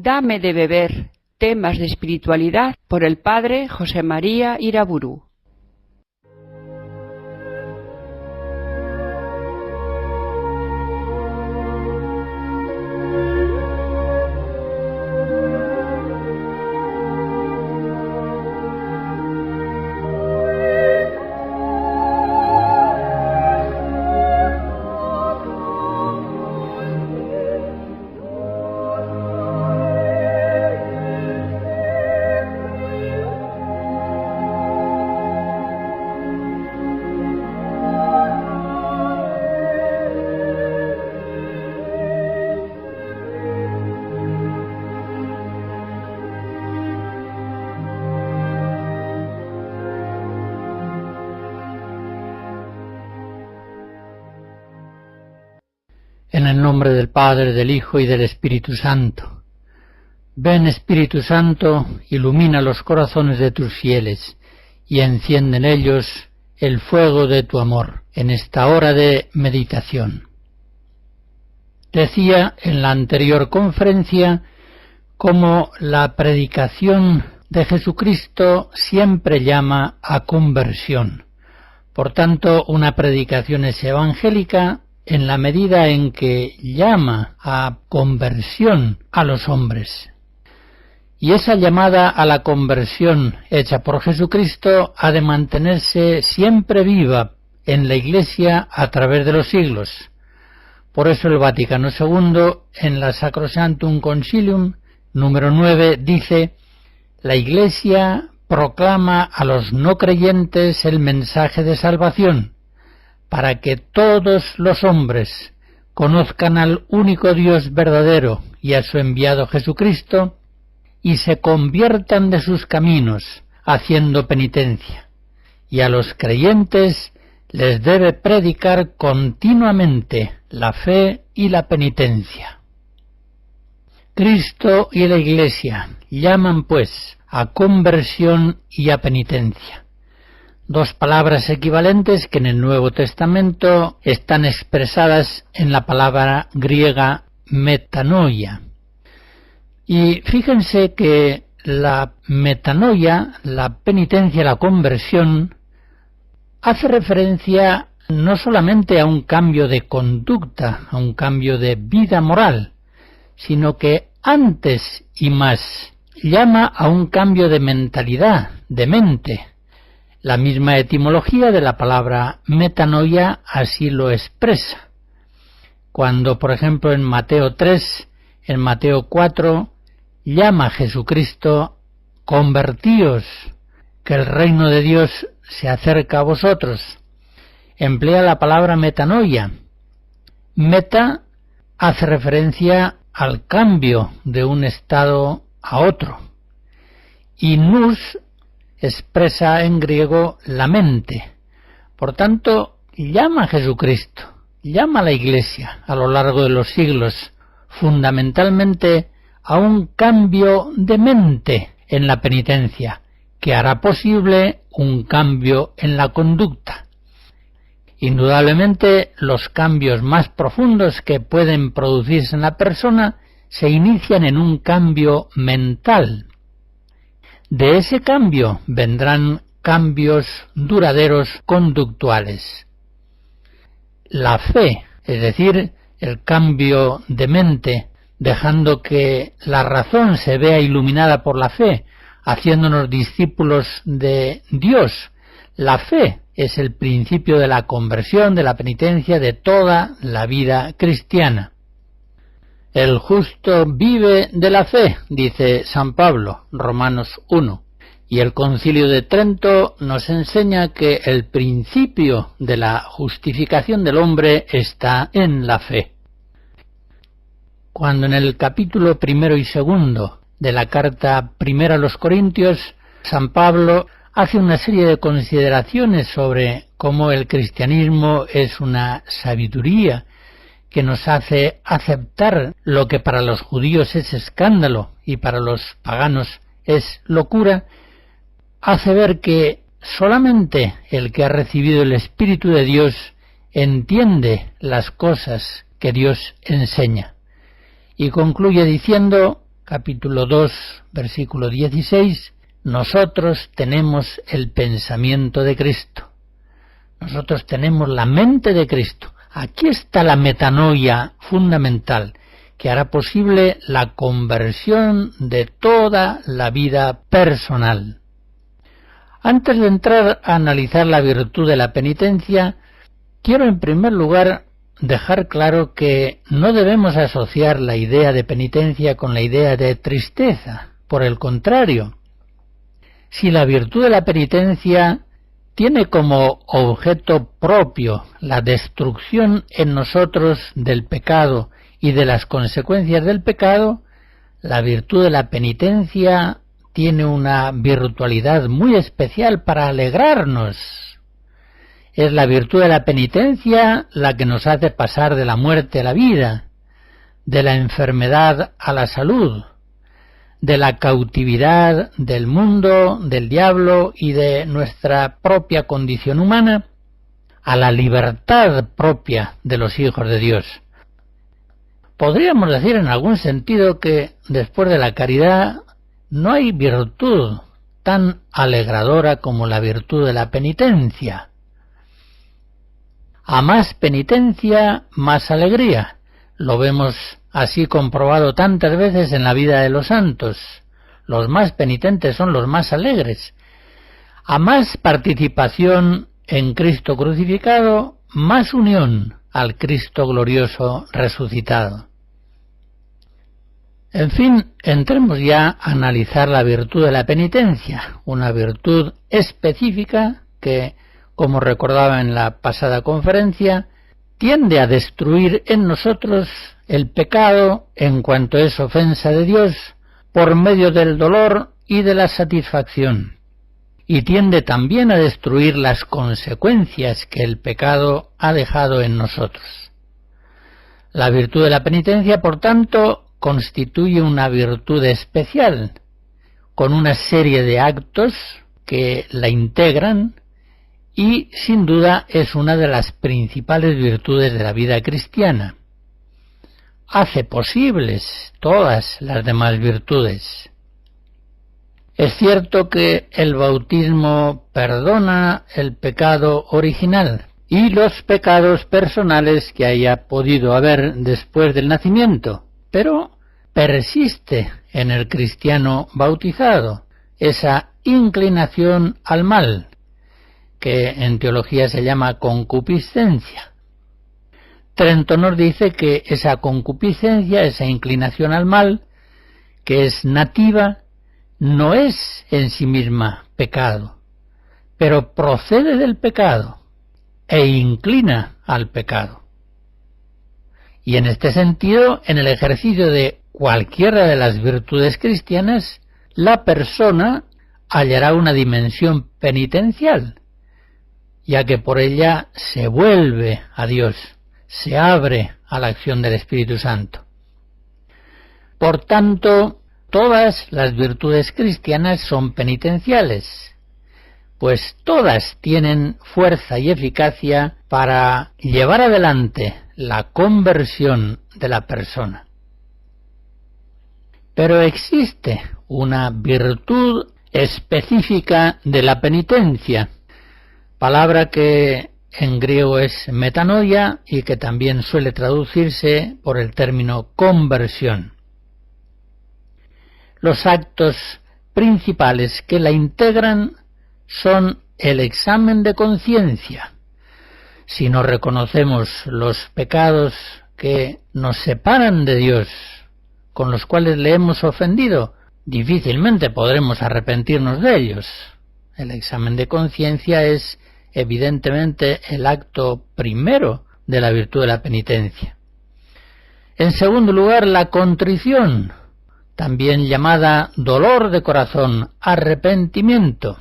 Dame de beber, temas de espiritualidad, por el padre José María Iraburu. En el nombre del Padre, del Hijo y del Espíritu Santo. Ven, Espíritu Santo, ilumina los corazones de tus fieles y enciende en ellos el fuego de tu amor en esta hora de meditación. Decía en la anterior conferencia cómo la predicación de Jesucristo siempre llama a conversión. Por tanto, una predicación es evangélica en la medida en que llama a conversión a los hombres. Y esa llamada a la conversión hecha por Jesucristo ha de mantenerse siempre viva en la Iglesia a través de los siglos. Por eso el Vaticano II, en la Sacrosanctum Concilium número 9, dice: la Iglesia proclama a los no creyentes el mensaje de salvación, para que todos los hombres conozcan al único Dios verdadero y a su enviado Jesucristo, y se conviertan de sus caminos, haciendo penitencia. Y a los creyentes les debe predicar continuamente la fe y la penitencia. Cristo y la Iglesia llaman, pues, a conversión y a penitencia. Dos palabras equivalentes que en el Nuevo Testamento están expresadas en la palabra griega metanoia. Y fíjense que la metanoia, la penitencia, la conversión, hace referencia no solamente a un cambio de conducta, a un cambio de vida moral, sino que antes y más llama a un cambio de mentalidad, de mente. La misma etimología de la palabra metanoia así lo expresa. Cuando, por ejemplo, en Mateo 3, en Mateo 4, llama a Jesucristo: convertíos, que el reino de Dios se acerca a vosotros, emplea la palabra metanoia. Meta hace referencia al cambio de un estado a otro, y nous expresa en griego la mente. Por tanto, llama a Jesucristo, llama a la Iglesia a lo largo de los siglos, fundamentalmente a un cambio de mente en la penitencia, que hará posible un cambio en la conducta. Indudablemente, los cambios más profundos que pueden producirse en la persona se inician en un cambio mental. De ese cambio vendrán cambios duraderos conductuales. La fe, es decir, el cambio de mente, dejando que la razón se vea iluminada por la fe, haciéndonos discípulos de Dios. La fe es el principio de la conversión, de la penitencia, de toda la vida cristiana. El justo vive de la fe, dice San Pablo, Romanos 1. Y el Concilio de Trento nos enseña que el principio de la justificación del hombre está en la fe. Cuando en el capítulo 1 y 2 de la carta primera a los Corintios, San Pablo hace una serie de consideraciones sobre cómo el cristianismo es una sabiduría que nos hace aceptar lo que para los judíos es escándalo y para los paganos es locura, hace ver que solamente el que ha recibido el Espíritu de Dios entiende las cosas que Dios enseña. Y concluye diciendo, capítulo 2, versículo 16, nosotros tenemos el pensamiento de Cristo. Nosotros tenemos la mente de Cristo. Aquí está la metanoia fundamental, que hará posible la conversión de toda la vida personal. Antes de entrar a analizar la virtud de la penitencia, quiero en primer lugar dejar claro que no debemos asociar la idea de penitencia con la idea de tristeza. Por el contrario, si la virtud de la penitencia tiene como objeto propio la destrucción en nosotros del pecado y de las consecuencias del pecado, la virtud de la penitencia tiene una virtualidad muy especial para alegrarnos. Es la virtud de la penitencia la que nos hace pasar de la muerte a la vida, de la enfermedad a la salud, de la cautividad del mundo, del diablo y de nuestra propia condición humana, a la libertad propia de los hijos de Dios. Podríamos decir en algún sentido que después de la caridad no hay virtud tan alegradora como la virtud de la penitencia. A más penitencia, más alegría. Lo vemos así comprobado tantas veces en la vida de los santos. Los más penitentes son los más alegres. A más participación en Cristo crucificado, más unión al Cristo glorioso resucitado. En fin, entremos ya a analizar la virtud de la penitencia, una virtud específica que, como recordaba en la pasada conferencia, tiende a destruir en nosotros el pecado en cuanto es ofensa de Dios por medio del dolor y de la satisfacción, y tiende también a destruir las consecuencias que el pecado ha dejado en nosotros. La virtud de la penitencia, por tanto, constituye una virtud especial, con una serie de actos que la integran y, sin duda, es una de las principales virtudes de la vida cristiana. Hace posibles todas las demás virtudes. Es cierto que el bautismo perdona el pecado original y los pecados personales que haya podido haber después del nacimiento, pero persiste en el cristiano bautizado esa inclinación al mal, que en teología se llama concupiscencia. Trento nos dice que esa concupiscencia, esa inclinación al mal, que es nativa, no es en sí misma pecado, pero procede del pecado e inclina al pecado. Y en este sentido, en el ejercicio de cualquiera de las virtudes cristianas, la persona hallará una dimensión penitencial, ya que por ella se vuelve a Dios, se abre a la acción del Espíritu Santo. Por tanto, todas las virtudes cristianas son penitenciales, pues todas tienen fuerza y eficacia para llevar adelante la conversión de la persona. Pero existe una virtud específica de la penitencia, palabra que en griego es metanoia y que también suele traducirse por el término conversión. Los actos principales que la integran son el examen de conciencia. Si no reconocemos los pecados que nos separan de Dios, con los cuales le hemos ofendido, difícilmente podremos arrepentirnos de ellos. El examen de conciencia es evidentemente el acto primero de la virtud de la penitencia. En segundo lugar, la contrición, también llamada dolor de corazón, arrepentimiento.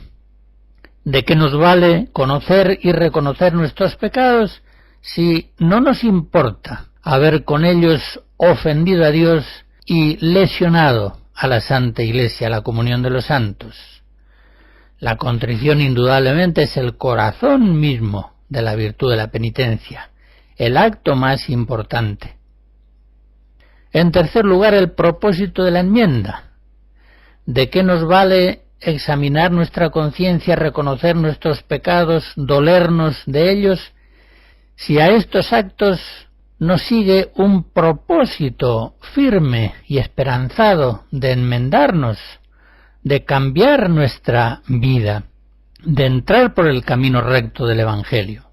¿De qué nos vale conocer y reconocer nuestros pecados si no nos importa haber con ellos ofendido a Dios y lesionado a la Santa Iglesia, a la comunión de los santos? La contrición indudablemente es el corazón mismo de la virtud de la penitencia, el acto más importante. En tercer lugar, el propósito de la enmienda. ¿De qué nos vale examinar nuestra conciencia, reconocer nuestros pecados, dolernos de ellos, si a estos actos nos sigue un propósito firme y esperanzado de enmendarnos, de cambiar nuestra vida, de entrar por el camino recto del Evangelio?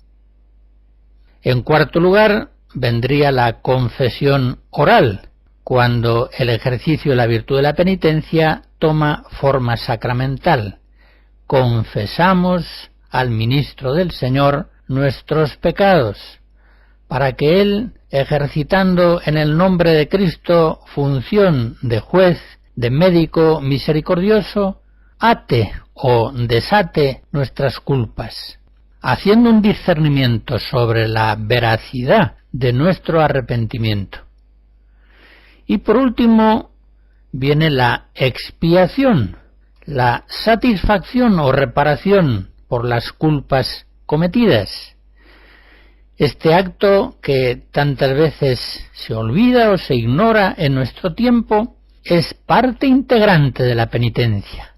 En cuarto lugar, vendría la confesión oral, cuando el ejercicio de la virtud de la penitencia toma forma sacramental. Confesamos al ministro del Señor nuestros pecados, para que Él, ejercitando en el nombre de Cristo función de juez, de médico misericordioso, ate o desate nuestras culpas, haciendo un discernimiento sobre la veracidad de nuestro arrepentimiento. Y por último viene la expiación, la satisfacción o reparación por las culpas cometidas. Este acto que tantas veces se olvida o se ignora en nuestro tiempo es parte integrante de la penitencia.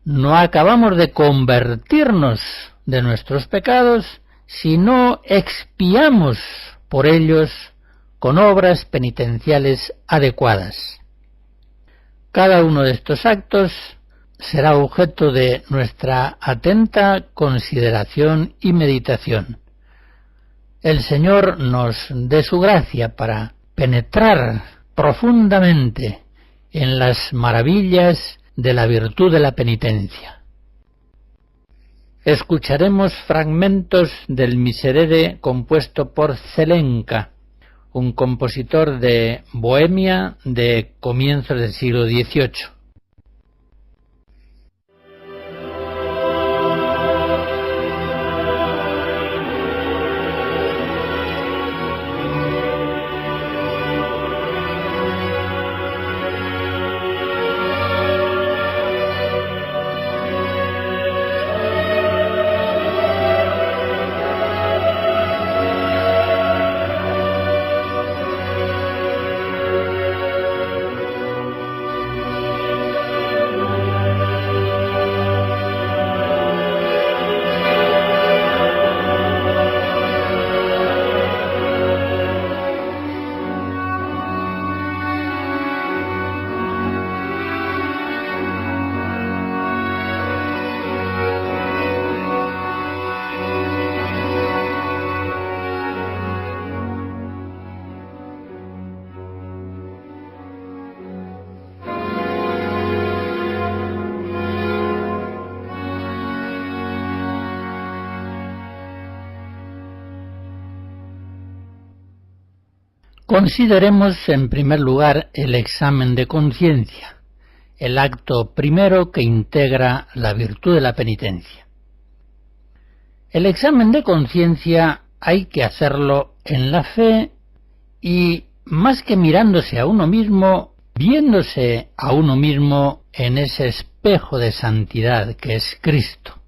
No acabamos de convertirnos de nuestros pecados si no expiamos por ellos con obras penitenciales adecuadas. Cada uno de estos actos será objeto de nuestra atenta consideración y meditación. El Señor nos dé su gracia para penetrar profundamente en las maravillas de la virtud de la penitencia. Escucharemos fragmentos del Miserere compuesto por Zelenka, un compositor de Bohemia de comienzos del siglo XVIII. Consideremos en primer lugar el examen de conciencia, el acto primero que integra la virtud de la penitencia. El examen de conciencia hay que hacerlo en la fe y, más que mirándose a uno mismo, viéndose a uno mismo en ese espejo de santidad que es Cristo.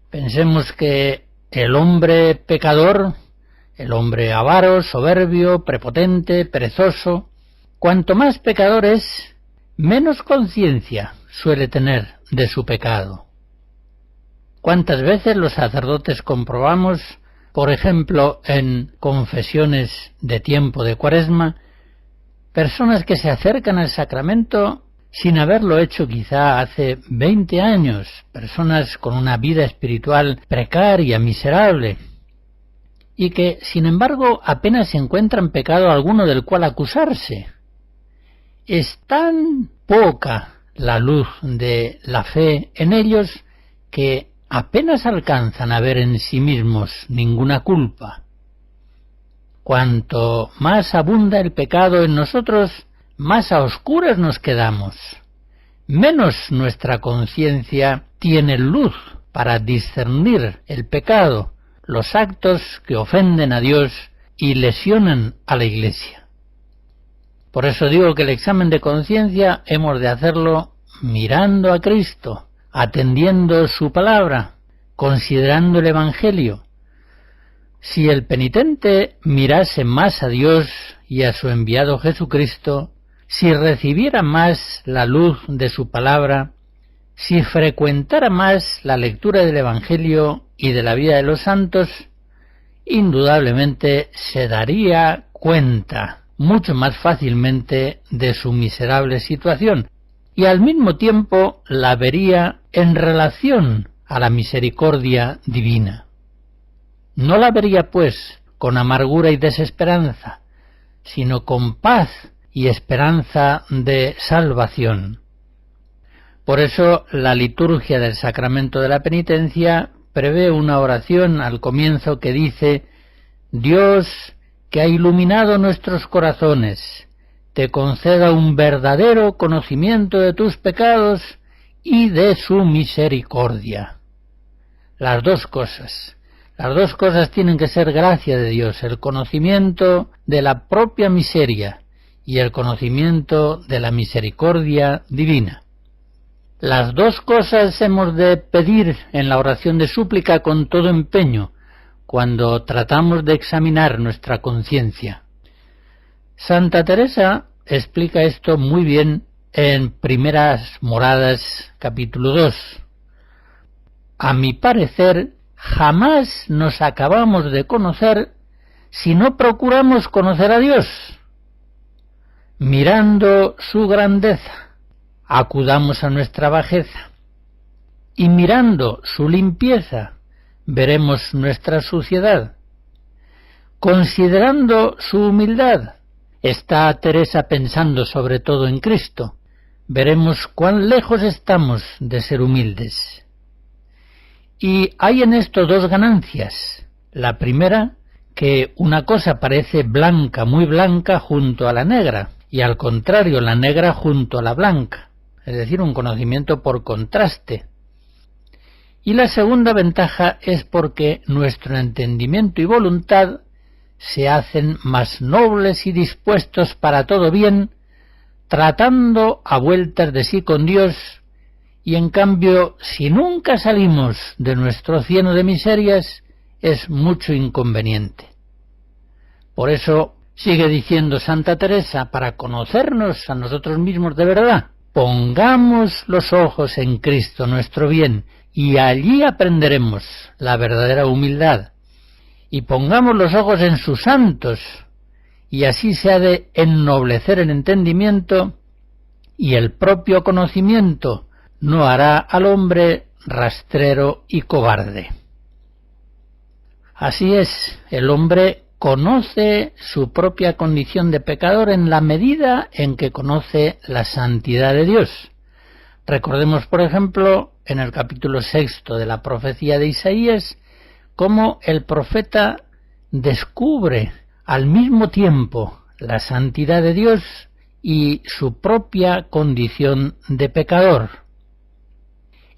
Pensemos que el hombre pecador, el hombre avaro, soberbio, prepotente, perezoso, cuanto más pecador es, menos conciencia suele tener de su pecado. ¿Cuántas veces los sacerdotes comprobamos, por ejemplo, en confesiones de tiempo de Cuaresma, personas que se acercan al sacramento sin haberlo hecho quizá hace 20 años, personas con una vida espiritual precaria, miserable, y que, sin embargo, apenas encuentran pecado alguno del cual acusarse? Es tan poca la luz de la fe en ellos que apenas alcanzan a ver en sí mismos ninguna culpa. Cuanto más abunda el pecado en nosotros, más a oscuras nos quedamos, menos nuestra conciencia tiene luz para discernir el pecado, los actos que ofenden a Dios y lesionan a la Iglesia. Por eso digo que el examen de conciencia hemos de hacerlo mirando a Cristo, atendiendo su palabra, considerando el Evangelio. Si el penitente mirase más a Dios y a su enviado Jesucristo, si recibiera más la luz de su palabra, si frecuentara más la lectura del Evangelio y de la vida de los santos, indudablemente se daría cuenta mucho más fácilmente de su miserable situación y al mismo tiempo la vería en relación a la misericordia divina. No la vería, pues, con amargura y desesperanza, sino con paz y esperanza de salvación. Por eso la liturgia del sacramento de la penitencia prevé una oración al comienzo que dice: Dios, que ha iluminado nuestros corazones, te conceda un verdadero conocimiento de tus pecados y de su misericordia. Las dos cosas tienen que ser gracia de Dios, el conocimiento de la propia miseria y el conocimiento de la misericordia divina. Las dos cosas hemos de pedir en la oración de súplica con todo empeño, cuando tratamos de examinar nuestra conciencia. Santa Teresa explica esto muy bien en Primeras Moradas, capítulo 2. A mi parecer, jamás nos acabamos de conocer si no procuramos conocer a Dios. Mirando su grandeza, acudamos a nuestra bajeza, y mirando su limpieza, veremos nuestra suciedad. Considerando su humildad, está Teresa pensando sobre todo en Cristo, veremos cuán lejos estamos de ser humildes. Y hay en esto dos ganancias. La primera, que una cosa parece blanca, muy blanca, junto a la negra, y al contrario, la negra junto a la blanca, es decir, un conocimiento por contraste. Y la segunda ventaja es porque nuestro entendimiento y voluntad se hacen más nobles y dispuestos para todo bien, tratando a vueltas de sí con Dios, y en cambio, si nunca salimos de nuestro océano de miserias, es mucho inconveniente. Por eso sigue diciendo Santa Teresa, para conocernos a nosotros mismos de verdad, pongamos los ojos en Cristo nuestro bien, y allí aprenderemos la verdadera humildad. Y pongamos los ojos en sus santos, y así se ha de ennoblecer el entendimiento, y el propio conocimiento no hará al hombre rastrero y cobarde. Así es, el hombre conoce su propia condición de pecador en la medida en que conoce la santidad de Dios. Recordemos, por ejemplo, en el capítulo 6 de la profecía de Isaías, cómo el profeta descubre al mismo tiempo la santidad de Dios y su propia condición de pecador.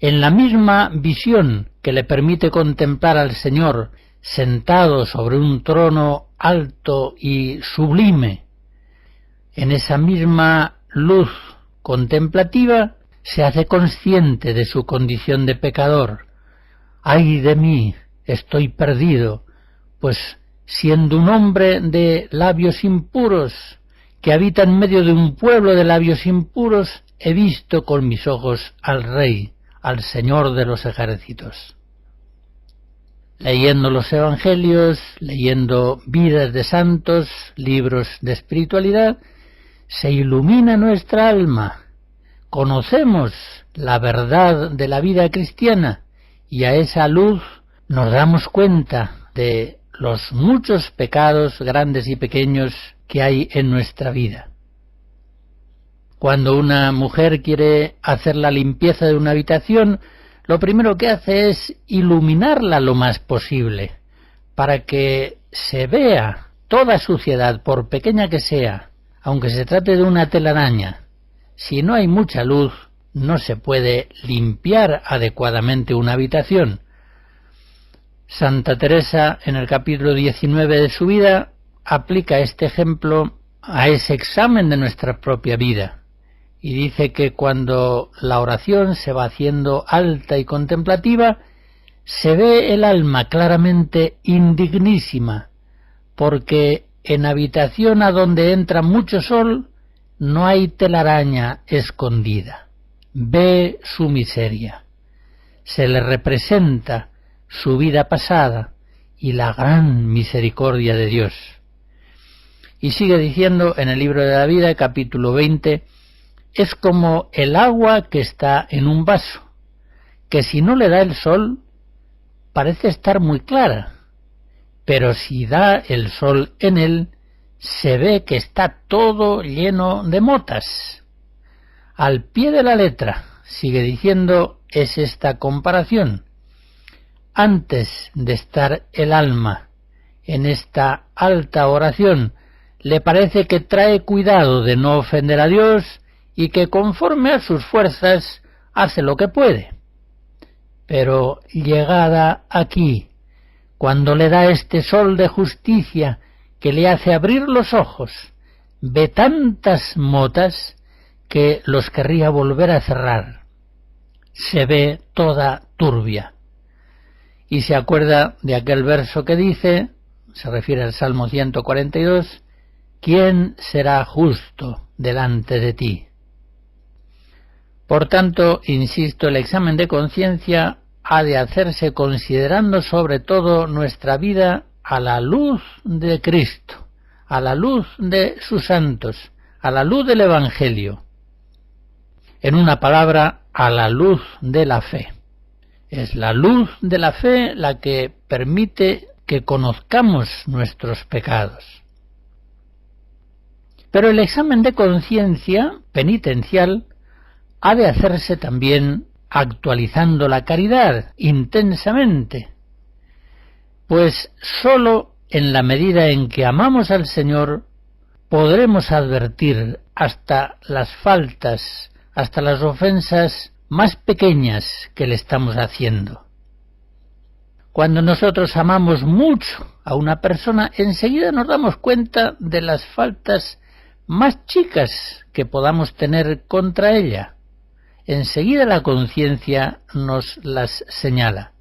En la misma visión que le permite contemplar al Señor sentado sobre un trono alto y sublime, en esa misma luz contemplativa se hace consciente de su condición de pecador. ¡Ay de mí! Estoy perdido, pues siendo un hombre de labios impuros, que habita en medio de un pueblo de labios impuros, he visto con mis ojos al Rey, al Señor de los ejércitos. Leyendo los Evangelios, leyendo vidas de santos, libros de espiritualidad, se ilumina nuestra alma, conocemos la verdad de la vida cristiana y a esa luz nos damos cuenta de los muchos pecados grandes y pequeños que hay en nuestra vida. Cuando una mujer quiere hacer la limpieza de una habitación, lo primero que hace es iluminarla lo más posible, para que se vea toda suciedad, por pequeña que sea, aunque se trate de una telaraña. Si no hay mucha luz, no se puede limpiar adecuadamente una habitación. Santa Teresa, en el capítulo 19 de su vida, aplica este ejemplo a ese examen de nuestra propia vida. Y dice que cuando la oración se va haciendo alta y contemplativa, se ve el alma claramente indignísima, porque en habitación a donde entra mucho sol no hay telaraña escondida. Ve su miseria. Se le representa su vida pasada y la gran misericordia de Dios. Y sigue diciendo en el libro de la vida, capítulo 20, es como el agua que está en un vaso, que si no le da el sol, parece estar muy clara, pero si da el sol en él, se ve que está todo lleno de motas. Al pie de la letra, sigue diciendo, es esta comparación. Antes de estar el alma en esta alta oración, le parece que trae cuidado de no ofender a Dios y que conforme a sus fuerzas hace lo que puede. Pero llegada aquí, cuando le da este sol de justicia que le hace abrir los ojos, ve tantas motas que los querría volver a cerrar. Se ve toda turbia. Y se acuerda de aquel verso que dice, se refiere al Salmo 142, ¿quién será justo delante de ti? Por tanto, insisto, el examen de conciencia ha de hacerse considerando sobre todo nuestra vida a la luz de Cristo, a la luz de sus santos, a la luz del Evangelio. En una palabra, a la luz de la fe. Es la luz de la fe la que permite que conozcamos nuestros pecados. Pero el examen de conciencia penitencial ha de hacerse también actualizando la caridad intensamente, pues sólo en la medida en que amamos al Señor podremos advertir hasta las faltas, hasta las ofensas más pequeñas que le estamos haciendo. Cuando nosotros amamos mucho a una persona, enseguida nos damos cuenta de las faltas más chicas que podamos tener contra ella. Enseguida la conciencia nos las señala.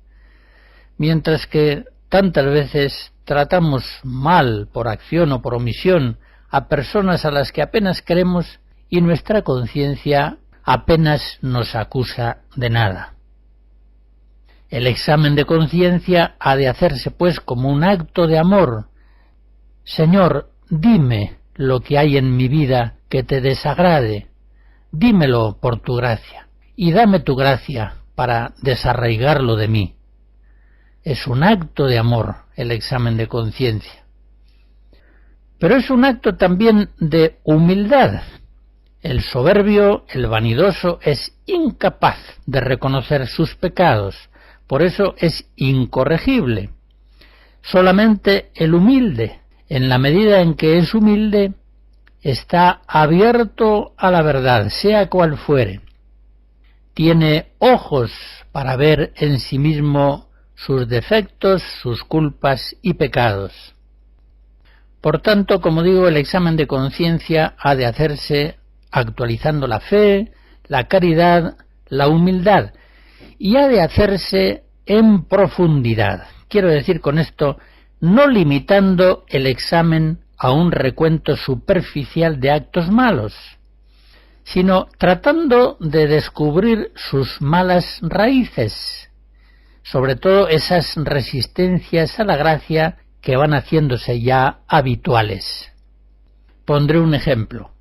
Mientras que tantas veces tratamos mal, por acción o por omisión, a personas a las que apenas queremos y nuestra conciencia apenas nos acusa de nada. El examen de conciencia ha de hacerse pues como un acto de amor. Señor, dime lo que hay en mi vida que te desagrade. Dímelo por tu gracia, y dame tu gracia para desarraigarlo de mí. Es un acto de amor el examen de conciencia. Pero es un acto también de humildad. El soberbio, el vanidoso, es incapaz de reconocer sus pecados, por eso es incorregible. Solamente el humilde, en la medida en que es humilde, está abierto a la verdad, sea cual fuere. Tiene ojos para ver en sí mismo sus defectos, sus culpas y pecados. Por tanto, como digo, el examen de conciencia ha de hacerse actualizando la fe, la caridad, la humildad, y ha de hacerse en profundidad. Quiero decir con esto, no limitando el examen a un recuento superficial de actos malos, sino tratando de descubrir sus malas raíces, sobre todo esas resistencias a la gracia que van haciéndose ya habituales. Pondré un ejemplo.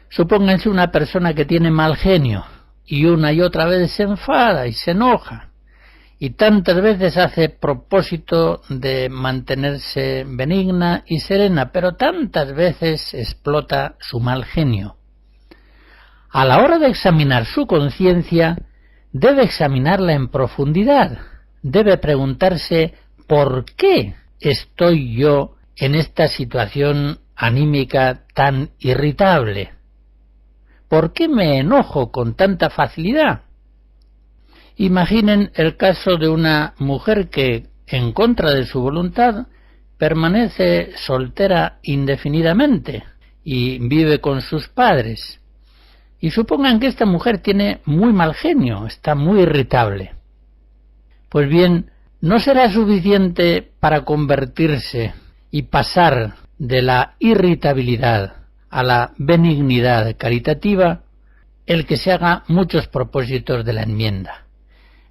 Supónganse una persona que tiene mal genio y una y otra vez se enfada y se enoja y tantas veces hace propósito de mantenerse benigna y serena, pero tantas veces explota su mal genio. A la hora de examinar su conciencia, debe examinarla en profundidad, debe preguntarse ¿por qué estoy yo en esta situación anímica tan irritable? ¿Por qué me enojo con tanta facilidad? Imaginen el caso de una mujer que, en contra de su voluntad, permanece soltera indefinidamente y vive con sus padres. Y supongan que esta mujer tiene muy mal genio, está muy irritable. Pues bien, no será suficiente para convertirse y pasar de la irritabilidad a la benignidad caritativa el que se haga muchos propósitos de la enmienda.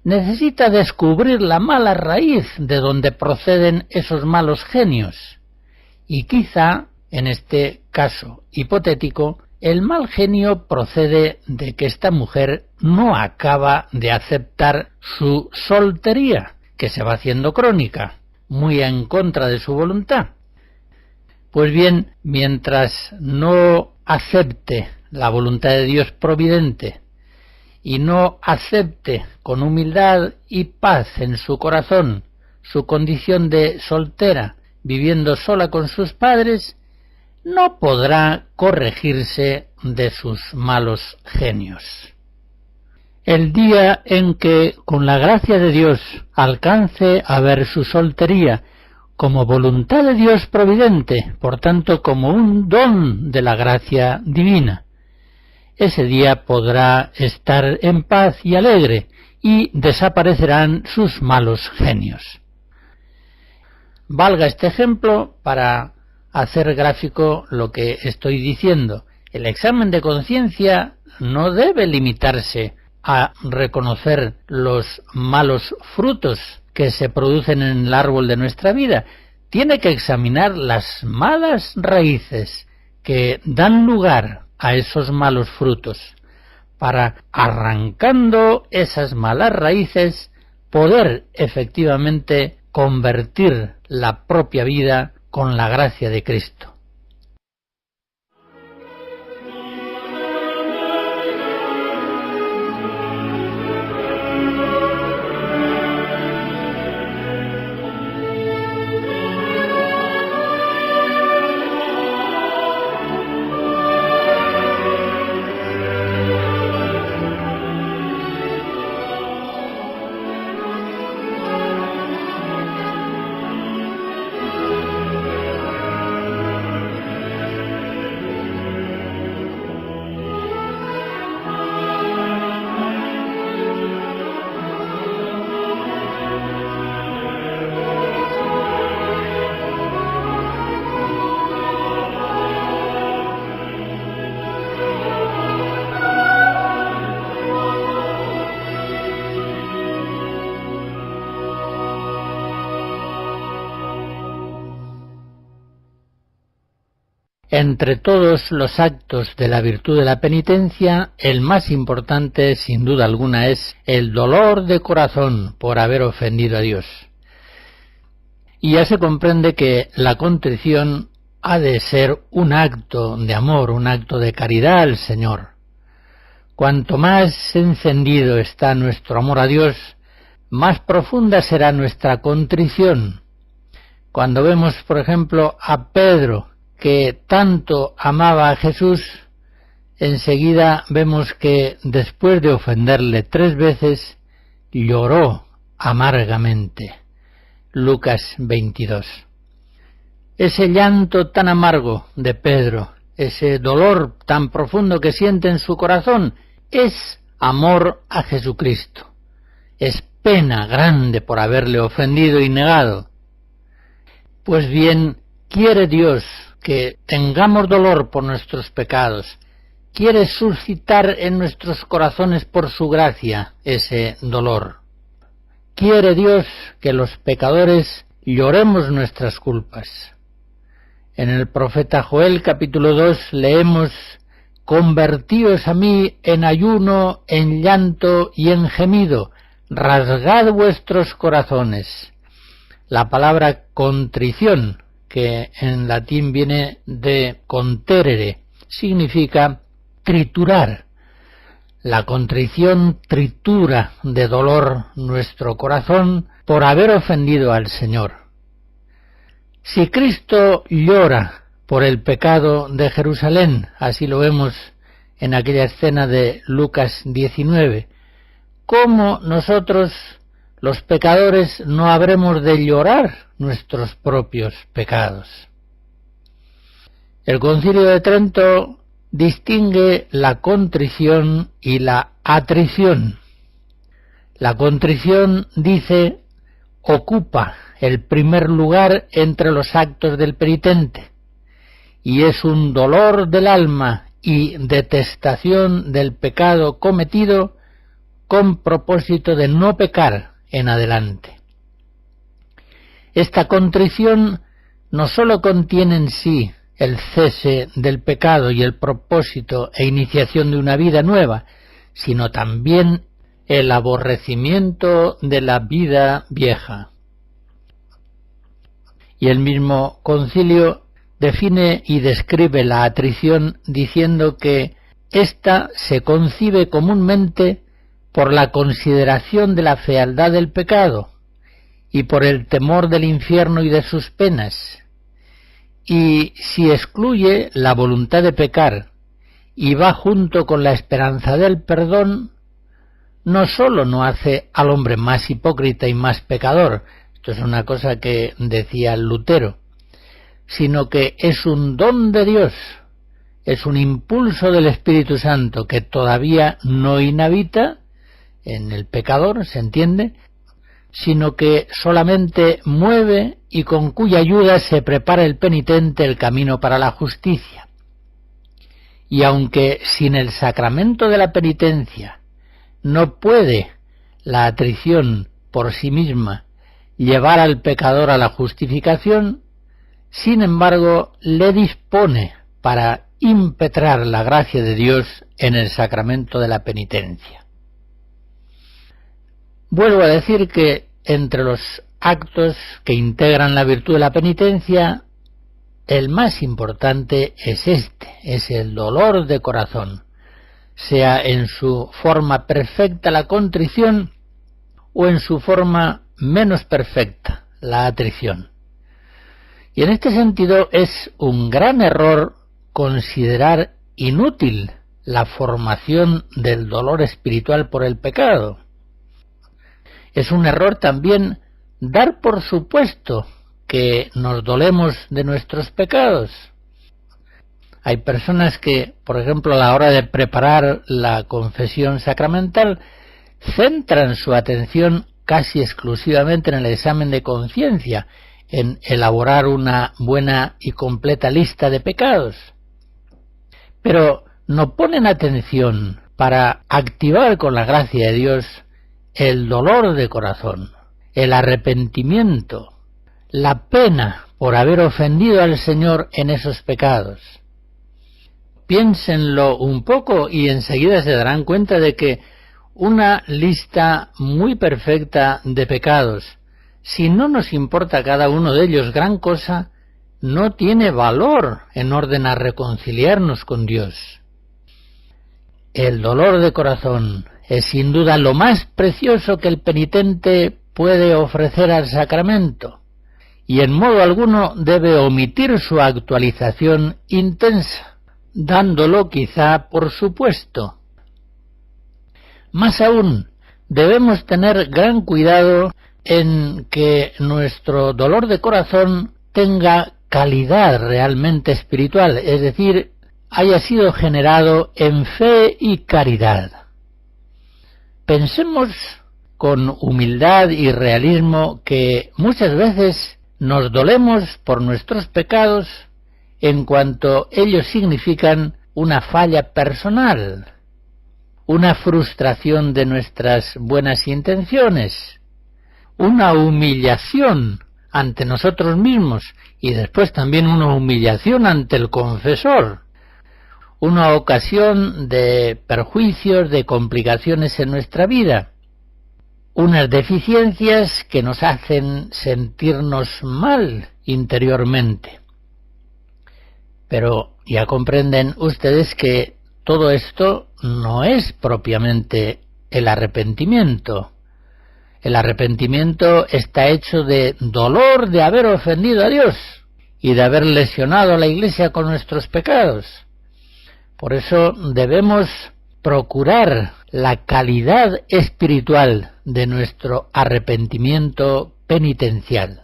Necesita descubrir la mala raíz de donde proceden esos malos genios. Y quizá, en este caso hipotético, el mal genio procede de que esta mujer no acaba de aceptar su soltería, que se va haciendo crónica, muy en contra de su voluntad. Pues bien, mientras no acepte la voluntad de Dios providente y no acepte con humildad y paz en su corazón su condición de soltera, viviendo sola con sus padres, no podrá corregirse de sus malos genios. El día en que, con la gracia de Dios, alcance a ver su soltería como voluntad de Dios providente, por tanto como un don de la gracia divina, ese día podrá estar en paz y alegre y desaparecerán sus malos genios. Valga este ejemplo para hacer gráfico lo que estoy diciendo. El examen de conciencia no debe limitarse a reconocer los malos frutos que se producen en el árbol de nuestra vida. Tiene que examinar las malas raíces que dan lugar a esos malos frutos, para, arrancando esas malas raíces, poder efectivamente convertir la propia vida con la gracia de Cristo. Entre todos los actos de la virtud de la penitencia, el más importante, sin duda alguna, es el dolor de corazón por haber ofendido a Dios. Y ya se comprende que la contrición ha de ser un acto de amor, un acto de caridad al Señor. Cuanto más encendido está nuestro amor a Dios, más profunda será nuestra contrición. Cuando vemos, por ejemplo, a Pedro, que tanto amaba a Jesús, enseguida vemos que después de ofenderle 3 veces, lloró amargamente. Lucas 22. Ese llanto tan amargo de Pedro, ese dolor tan profundo que siente en su corazón, es amor a Jesucristo. Es pena grande por haberle ofendido y negado. Pues bien, quiere Dios que tengamos dolor por nuestros pecados, quiere suscitar en nuestros corazones por su gracia ese dolor. Quiere Dios que los pecadores lloremos nuestras culpas. En el profeta Joel capítulo 2 leemos: «Convertíos a mí en ayuno, en llanto y en gemido, rasgad vuestros corazones». La palabra contrición, que en latín viene de conterere, significa triturar. La contrición tritura de dolor nuestro corazón por haber ofendido al Señor. Si Cristo llora por el pecado de Jerusalén, así lo vemos en aquella escena de Lucas 19, ¿cómo nosotros, los pecadores, no habremos de llorar nuestros propios pecados? El Concilio de Trento distingue la contrición y la atrición. La contrición, dice, ocupa el primer lugar entre los actos del penitente y es un dolor del alma y detestación del pecado cometido con propósito de no pecar en adelante. Esta contrición no sólo contiene en sí el cese del pecado y el propósito e iniciación de una vida nueva, sino también el aborrecimiento de la vida vieja. Y el mismo concilio define y describe la atrición diciendo que ésta se concibe comúnmente por la consideración de la fealdad del pecado y por el temor del infierno y de sus penas, y si excluye la voluntad de pecar y va junto con la esperanza del perdón, no sólo no hace al hombre más hipócrita y más pecador, esto es una cosa que decía Lutero, sino que es un don de Dios, es un impulso del Espíritu Santo que todavía no inhabita en el pecador, ¿se entiende?, sino que solamente mueve y con cuya ayuda se prepara el penitente el camino para la justicia. Y aunque sin el sacramento de la penitencia no puede la atrición por sí misma llevar al pecador a la justificación, sin embargo le dispone para impetrar la gracia de Dios en el sacramento de la penitencia. Vuelvo a decir que entre los actos que integran la virtud de la penitencia, el más importante es es el dolor de corazón, sea en su forma perfecta la contrición o en su forma menos perfecta, la atrición. Y en este sentido es un gran error considerar inútil la formación del dolor espiritual por el pecado. Es un error también dar por supuesto que nos dolemos de nuestros pecados. Hay personas que, por ejemplo, a la hora de preparar la confesión sacramental, centran su atención casi exclusivamente en el examen de conciencia, en elaborar una buena y completa lista de pecados. Pero no ponen atención para activar con la gracia de Dios el dolor de corazón, el arrepentimiento, la pena por haber ofendido al Señor en esos pecados. Piénsenlo un poco y enseguida se darán cuenta de que una lista muy perfecta de pecados, si no nos importa cada uno de ellos gran cosa, no tiene valor en orden a reconciliarnos con Dios. El dolor de corazón es sin duda lo más precioso que el penitente puede ofrecer al sacramento, y en modo alguno debe omitir su actualización intensa, dándolo quizá por supuesto. Más aún, debemos tener gran cuidado en que nuestro dolor de corazón tenga calidad realmente espiritual, es decir, haya sido generado en fe y caridad. Pensemos con humildad y realismo que muchas veces nos dolemos por nuestros pecados en cuanto ellos significan una falla personal, una frustración de nuestras buenas intenciones, una humillación ante nosotros mismos y después también una humillación ante el confesor, una ocasión de perjuicios, de complicaciones en nuestra vida, unas deficiencias que nos hacen sentirnos mal interiormente. Pero ya comprenden ustedes que todo esto no es propiamente el arrepentimiento. El arrepentimiento está hecho de dolor de haber ofendido a Dios y de haber lesionado a la Iglesia con nuestros pecados. Por eso debemos procurar la calidad espiritual de nuestro arrepentimiento penitencial,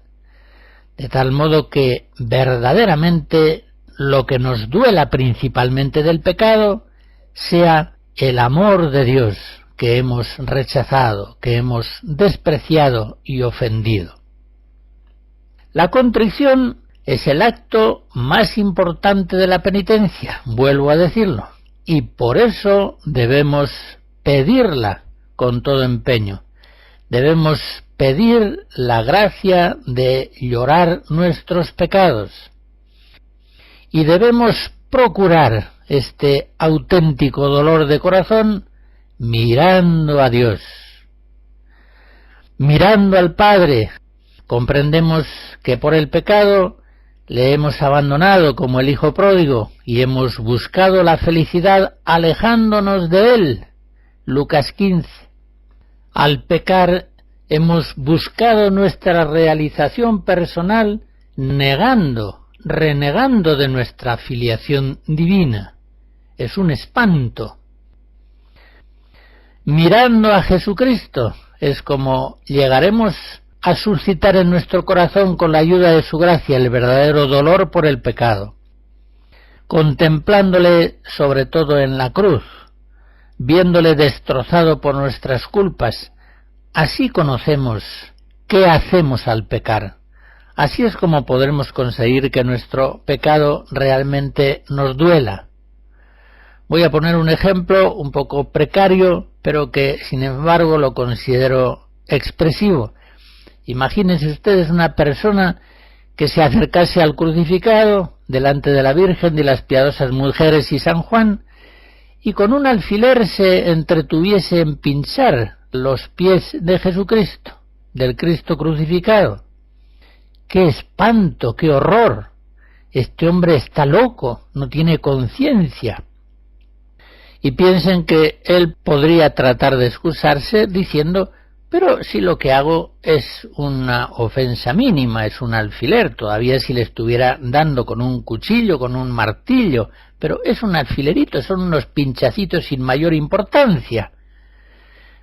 de tal modo que verdaderamente lo que nos duela principalmente del pecado sea el amor de Dios que hemos rechazado, que hemos despreciado y ofendido. La contrición es el acto más importante de la penitencia, vuelvo a decirlo, y por eso debemos pedirla con todo empeño. Debemos pedir la gracia de llorar nuestros pecados y debemos procurar este auténtico dolor de corazón mirando a Dios, mirando al Padre. Comprendemos que por el pecado le hemos abandonado como el hijo pródigo y hemos buscado la felicidad alejándonos de él. Lucas 15. Al pecar hemos buscado nuestra realización personal renegando de nuestra filiación divina. Es un espanto. Mirando a Jesucristo es como llegaremos a suscitar en nuestro corazón con la ayuda de su gracia el verdadero dolor por el pecado. Contemplándole sobre todo en la cruz, viéndole destrozado por nuestras culpas, así conocemos qué hacemos al pecar. Así es como podremos conseguir que nuestro pecado realmente nos duela. Voy a poner un ejemplo un poco precario, pero que sin embargo lo considero expresivo. Imagínense ustedes una persona que se acercase al crucificado delante de la Virgen, de las piadosas mujeres y San Juan, y con un alfiler se entretuviese en pinchar los pies de Jesucristo, del Cristo crucificado. ¡Qué espanto, qué horror! Este hombre está loco, no tiene conciencia. Y piensen que él podría tratar de excusarse diciendo: pero si lo que hago es una ofensa mínima, es un alfiler, todavía si le estuviera dando con un cuchillo, con un martillo, pero es un alfilerito, son unos pinchacitos sin mayor importancia.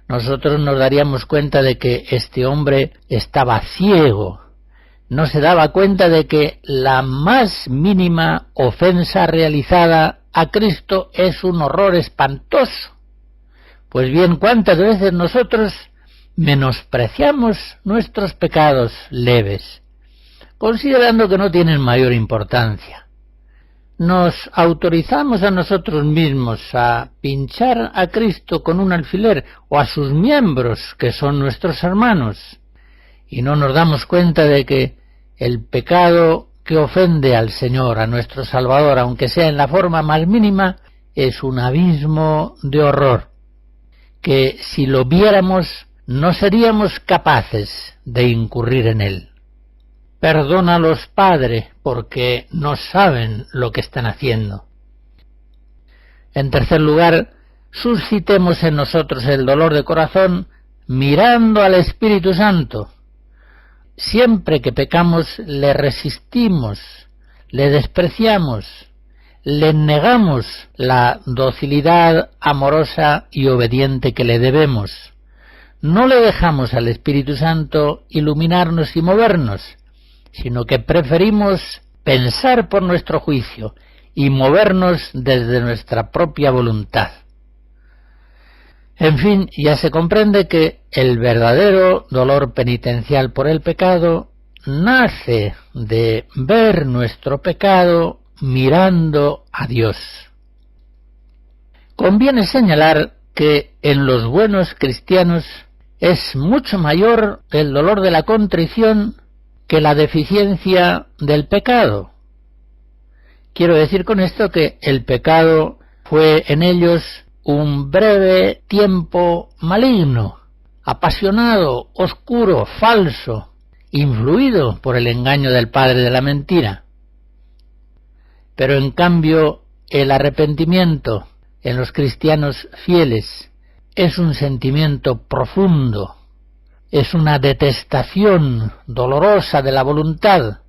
Nosotros nos daríamos cuenta de que este hombre estaba ciego, no se daba cuenta de que la más mínima ofensa realizada a Cristo es un horror espantoso. Pues bien, ¿cuántas veces nosotros menospreciamos nuestros pecados leves, considerando que no tienen mayor importancia? Nos autorizamos a nosotros mismos a pinchar a Cristo con un alfiler o a sus miembros, que son nuestros hermanos, y no nos damos cuenta de que el pecado que ofende al Señor, a nuestro Salvador, aunque sea en la forma más mínima, es un abismo de horror, que si lo viéramos no seríamos capaces de incurrir en él. Perdónalos, Padre, porque no saben lo que están haciendo. En tercer lugar, suscitemos en nosotros el dolor de corazón mirando al Espíritu Santo. Siempre que pecamos le resistimos, le despreciamos, le negamos la docilidad amorosa y obediente que le debemos. No le dejamos al Espíritu Santo iluminarnos y movernos, sino que preferimos pensar por nuestro juicio y movernos desde nuestra propia voluntad. En fin, ya se comprende que el verdadero dolor penitencial por el pecado nace de ver nuestro pecado mirando a Dios. Conviene señalar que en los buenos cristianos es mucho mayor el dolor de la contrición que la deficiencia del pecado. Quiero decir con esto que el pecado fue en ellos un breve tiempo maligno, apasionado, oscuro, falso, influido por el engaño del padre de la mentira. Pero en cambio el arrepentimiento en los cristianos fieles es un sentimiento profundo, es una detestación dolorosa de la voluntad,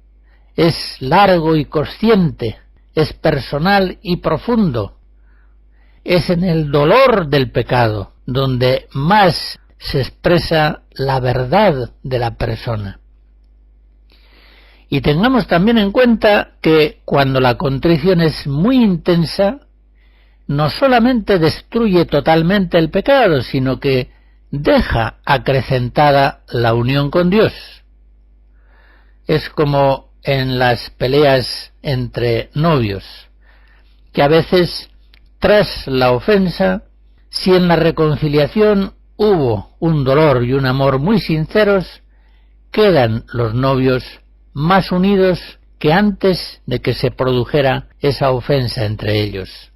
es largo y consciente, es personal y profundo. Es en el dolor del pecado donde más se expresa la verdad de la persona. Y tengamos también en cuenta que cuando la contrición es muy intensa, no solamente destruye totalmente el pecado, sino que deja acrecentada la unión con Dios. Es como en las peleas entre novios, que a veces, tras la ofensa, si en la reconciliación hubo un dolor y un amor muy sinceros, quedan los novios más unidos que antes de que se produjera esa ofensa entre ellos.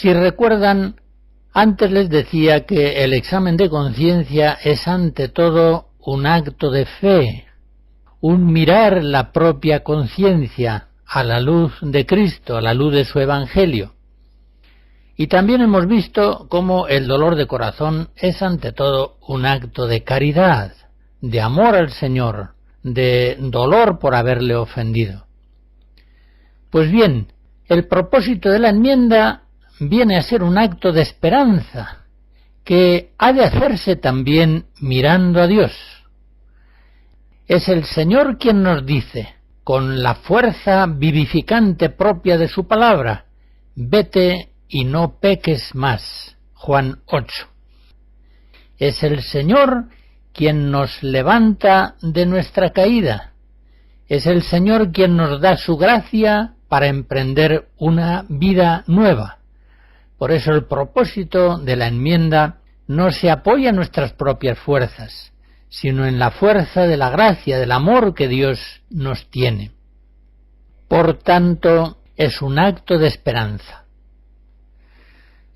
Si recuerdan, antes les decía que el examen de conciencia es ante todo un acto de fe, un mirar la propia conciencia a la luz de Cristo, a la luz de su Evangelio. Y también hemos visto cómo el dolor de corazón es ante todo un acto de caridad, de amor al Señor, de dolor por haberle ofendido. Pues bien, el propósito de la enmienda viene a ser un acto de esperanza, que ha de hacerse también mirando a Dios. Es el Señor quien nos dice, con la fuerza vivificante propia de su palabra, vete y no peques más. Juan 8. Es el Señor quien nos levanta de nuestra caída. Es el Señor quien nos da su gracia para emprender una vida nueva. Por eso el propósito de la enmienda no se apoya en nuestras propias fuerzas, sino en la fuerza de la gracia, del amor que Dios nos tiene. Por tanto, es un acto de esperanza.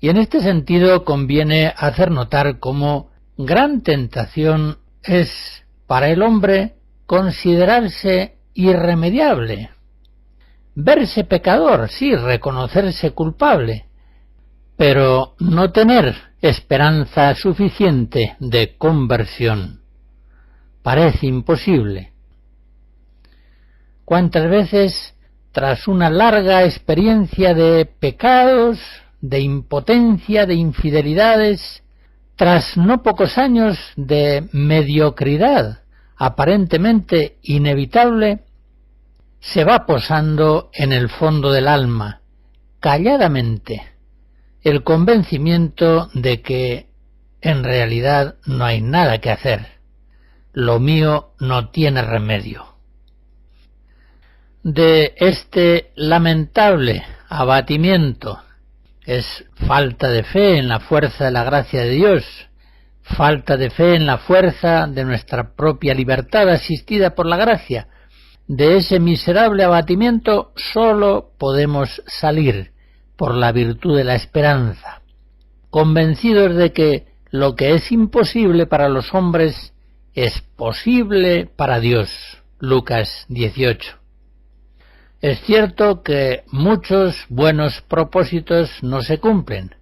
Y en este sentido conviene hacer notar cómo gran tentación es para el hombre considerarse irremediable, verse pecador, sí, reconocerse culpable, pero no tener esperanza suficiente de conversión. Parece imposible. ¿Cuántas veces, tras una larga experiencia de pecados, de impotencia, de infidelidades, tras no pocos años de mediocridad aparentemente inevitable, se va posando en el fondo del alma, calladamente, el convencimiento de que en realidad no hay nada que hacer. Lo mío no tiene remedio. De este lamentable abatimiento es falta de fe en la fuerza de la gracia de Dios, falta de fe en la fuerza de nuestra propia libertad asistida por la gracia. De ese miserable abatimiento sólo podemos salir por la virtud de la esperanza, convencidos de que lo que es imposible para los hombres es posible para Dios. Lucas 18. Es cierto que muchos buenos propósitos no se cumplen,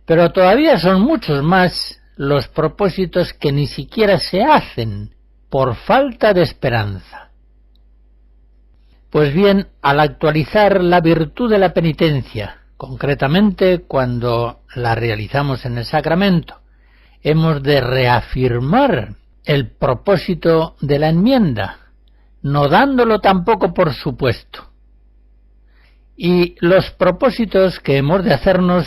pero todavía son muchos más los propósitos que ni siquiera se hacen por falta de esperanza. Pues bien, al actualizar la virtud de la penitencia, concretamente cuando la realizamos en el sacramento, hemos de reafirmar el propósito de la enmienda, no dándolo tampoco por supuesto. Y los propósitos que hemos de hacernos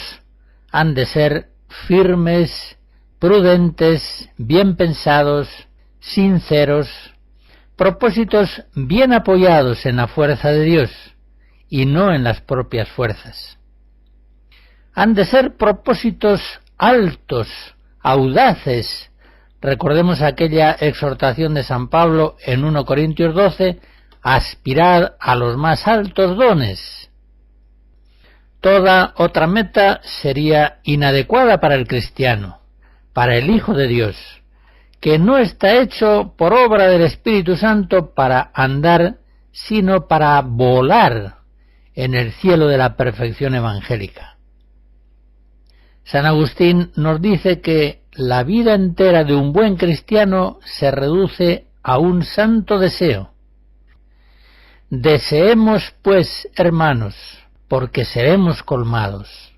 han de ser firmes, prudentes, bien pensados, sinceros, propósitos bien apoyados en la fuerza de Dios y no en las propias fuerzas. Han de ser propósitos altos, audaces. Recordemos aquella exhortación de San Pablo en 1 Corintios 12, aspirad a los más altos dones. Toda otra meta sería inadecuada para el cristiano, para el Hijo de Dios, que no está hecho por obra del Espíritu Santo para andar, sino para volar en el cielo de la perfección evangélica. San Agustín nos dice que la vida entera de un buen cristiano se reduce a un santo deseo. Deseemos, pues, hermanos, porque seremos colmados.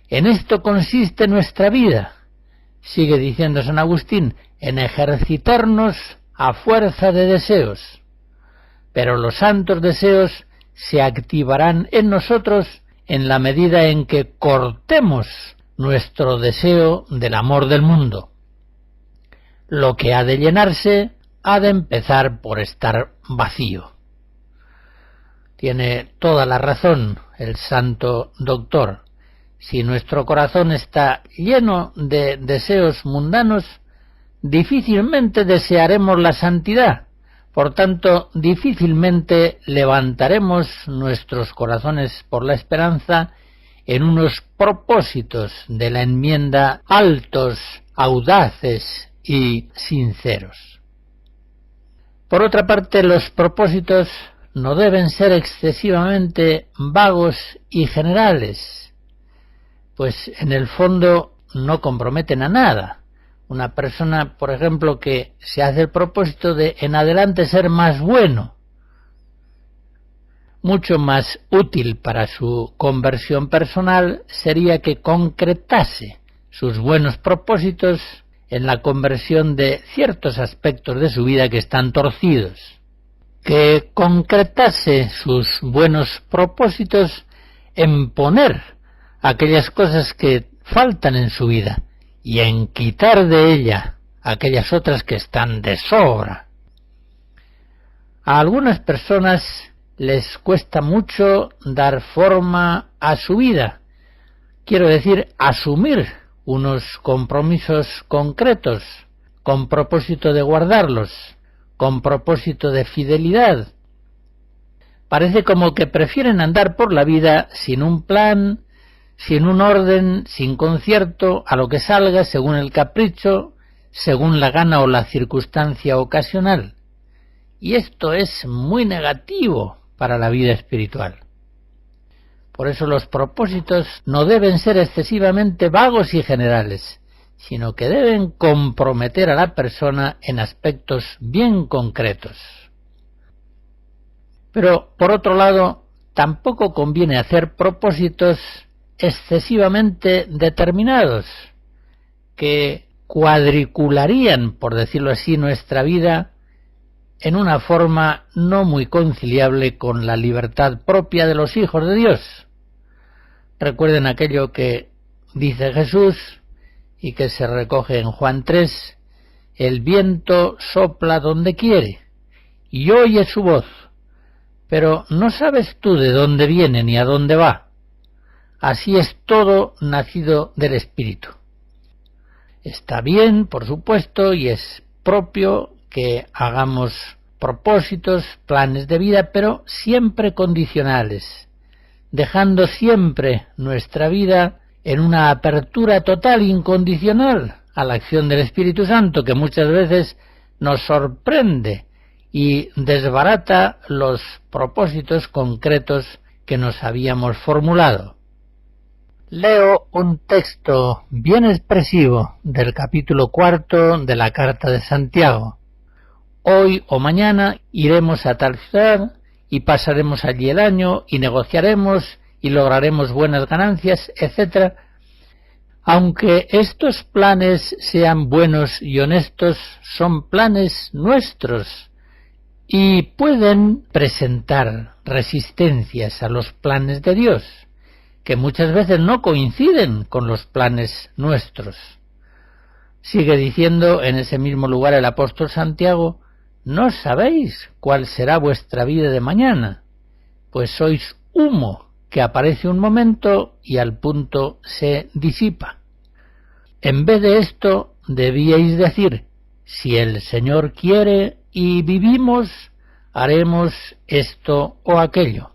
En esto consiste nuestra vida, sigue diciendo San Agustín, en ejercitarnos a fuerza de deseos. Pero los santos deseos se activarán en nosotros en la medida en que cortemos nuestro deseo del amor del mundo. Lo que ha de llenarse ha de empezar por estar vacío. Tiene toda la razón el santo doctor. Si nuestro corazón está lleno de deseos mundanos, difícilmente desearemos la santidad. Por tanto, difícilmente levantaremos nuestros corazones por la esperanza en unos propósitos de la enmienda altos, audaces y sinceros. Por otra parte, los propósitos no deben ser excesivamente vagos y generales, pues en el fondo no comprometen a nada. Una persona, por ejemplo, que se hace el propósito de en adelante ser más bueno, mucho más útil para su conversión personal sería que concretase sus buenos propósitos en la conversión de ciertos aspectos de su vida que están torcidos, que concretase sus buenos propósitos en poner aquellas cosas que faltan en su vida y en quitar de ella aquellas otras que están de sobra. A algunas personas les cuesta mucho dar forma a su vida, quiero decir, asumir unos compromisos concretos, con propósito de guardarlos, con propósito de fidelidad. Parece como que prefieren andar por la vida sin un plan, sin un orden, sin concierto, a lo que salga según el capricho, según la gana o la circunstancia ocasional. Y esto es muy negativo para la vida espiritual. Por eso los propósitos no deben ser excesivamente vagos y generales, sino que deben comprometer a la persona en aspectos bien concretos. Pero, por otro lado, tampoco conviene hacer propósitos excesivamente determinados, que cuadricularían, por decirlo así, nuestra vida en una forma no muy conciliable con la libertad propia de los hijos de Dios. Recuerden aquello que dice Jesús y que se recoge en Juan 3, el viento sopla donde quiere y oye su voz, pero no sabes tú de dónde viene ni a dónde va. Así es todo nacido del Espíritu. Está bien, por supuesto, y es propio que hagamos propósitos, planes de vida, pero siempre condicionales, dejando siempre nuestra vida en una apertura total, incondicional, a la acción del Espíritu Santo, que muchas veces nos sorprende y desbarata los propósitos concretos que nos habíamos formulado. Leo un texto bien expresivo del capítulo 4 de la Carta de Santiago. Hoy o mañana iremos a tal ciudad y pasaremos allí el año y negociaremos y lograremos buenas ganancias, etc. Aunque estos planes sean buenos y honestos, son planes nuestros y pueden presentar resistencias a los planes de Dios, que muchas veces no coinciden con los planes nuestros. Sigue diciendo en ese mismo lugar el apóstol Santiago: no sabéis cuál será vuestra vida de mañana, pues sois humo que aparece un momento y al punto se disipa. En vez de esto, debíais decir: si el Señor quiere y vivimos, haremos esto o aquello.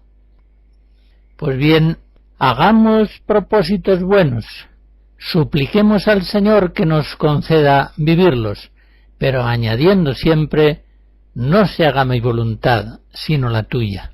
Pues bien, hagamos propósitos buenos, supliquemos al Señor que nos conceda vivirlos, pero añadiendo siempre: no se haga mi voluntad, sino la tuya.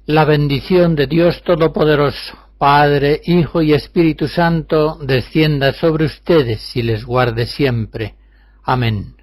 La bendición de Dios Todopoderoso, Padre, Hijo y Espíritu Santo, descienda sobre ustedes y les guarde siempre. Amén.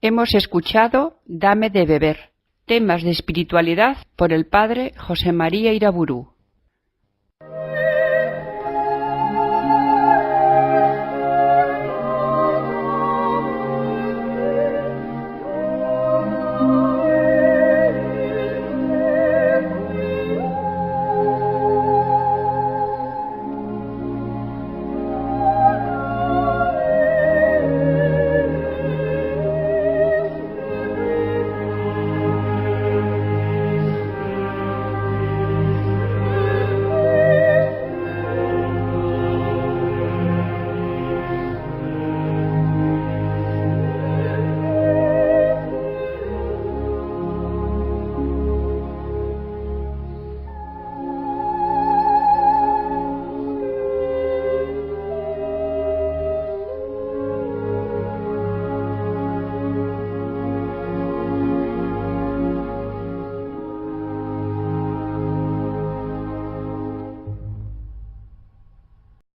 Hemos escuchado Dame de beber, temas de espiritualidad por el padre José María Iraburu.